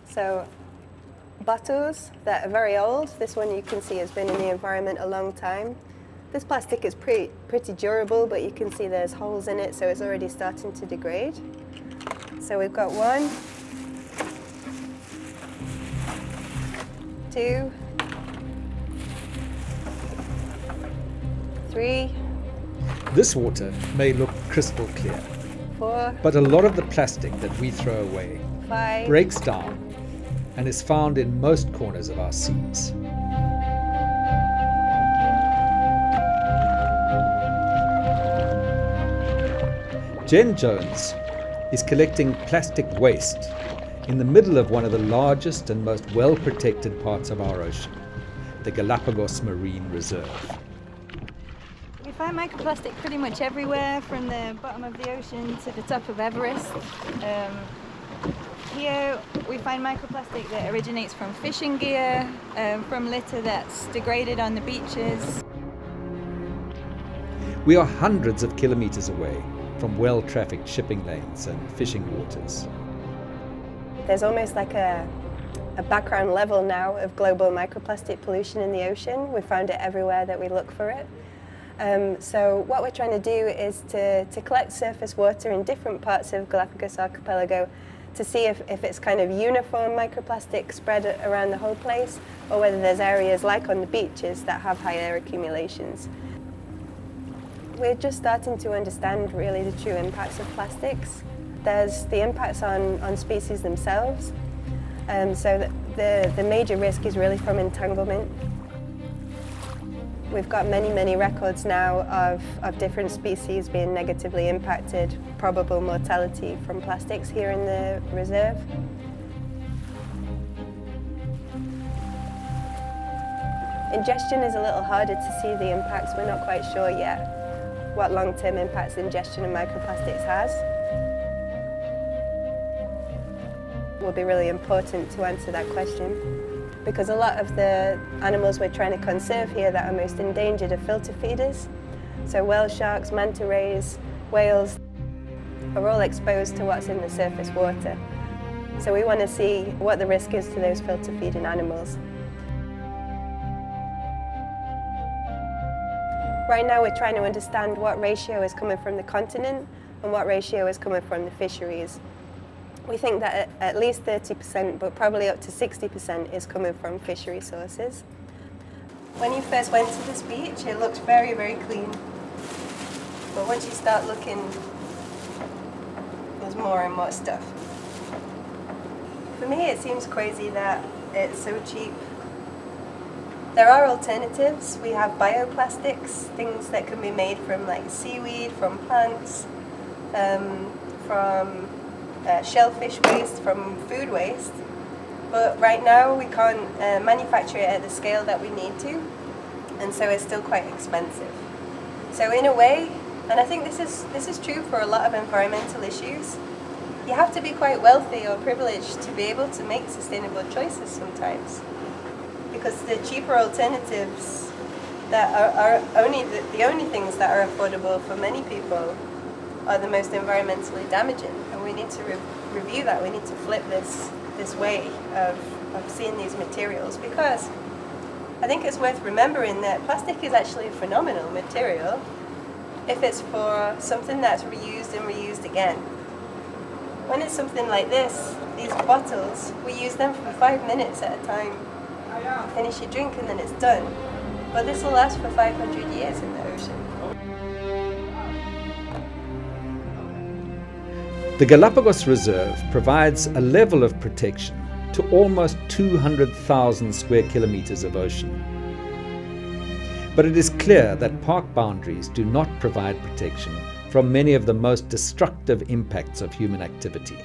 So bottles that are very old. This one you can see has been in the environment a long time. This plastic is pretty durable, but you can see there's holes in it, so it's already starting to degrade. So we've got 1, 2, 3. This water may look crystal clear, 4, but a lot of the plastic that we throw away 5. breaks down and is found in most corners of our seas. Jen Jones is collecting plastic waste in the middle of one of the largest and most well-protected parts of our ocean, the Galapagos Marine Reserve. We find microplastic pretty much everywhere, from the bottom of the ocean to the top of Everest. Here we find microplastic that originates from fishing gear, from litter that's degraded on the beaches. We are hundreds of kilometers away from well-trafficked shipping lanes and fishing waters. There's almost like a background level now of global microplastic pollution in the ocean. We found it everywhere that we look for it. So what we're trying to do is to collect surface water in different parts of Galapagos Archipelago to see if it's kind of uniform microplastic spread around the whole place, or whether there's areas like on the beaches that have higher accumulations. We're just starting to understand really the true impacts of plastics. There's the impacts on species themselves. So the major risk is really from entanglement. We've got many records now of different species being negatively impacted, probable mortality from plastics here in the reserve. Ingestion is a little harder to see the impacts. We're not quite sure yet what long-term impacts ingestion of microplastics has. It will be really important to answer that question, because a lot of the animals we're trying to conserve here that are most endangered are filter feeders. So whale sharks, manta rays, whales are all exposed to what's in the surface water. So we want to see what the risk is to those filter feeding animals. Right now we're trying to understand what ratio is coming from the continent and what ratio is coming from the fisheries. We think that at least 30%, but probably up to 60% is coming from fishery sources. When you first went to this beach, it looked very clean. But once you start looking, there's more and more stuff. For me, it seems crazy that it's so cheap. There are alternatives. We have bioplastics, things that can be made from like seaweed, from plants, from shellfish waste, from food waste. But right now we can't manufacture it at the scale that we need to, and so it's still quite expensive. So in a way, and I think this is true for a lot of environmental issues, you have to be quite wealthy or privileged to be able to make sustainable choices sometimes. Because the cheaper alternatives that are the only things that are affordable for many people are the most environmentally damaging, and we need to review that. We need to flip this way of seeing these materials, because I think it's worth remembering that plastic is actually a phenomenal material if it's for something that's reused and reused again. When it's something like this, these bottles, we use them for 5 minutes at a time. You finish your drink and then it's done. But this will last for 500 years in the ocean. The Galapagos Reserve provides a level of protection to almost 200,000 square kilometers of ocean. But it is clear that park boundaries do not provide protection from many of the most destructive impacts of human activity.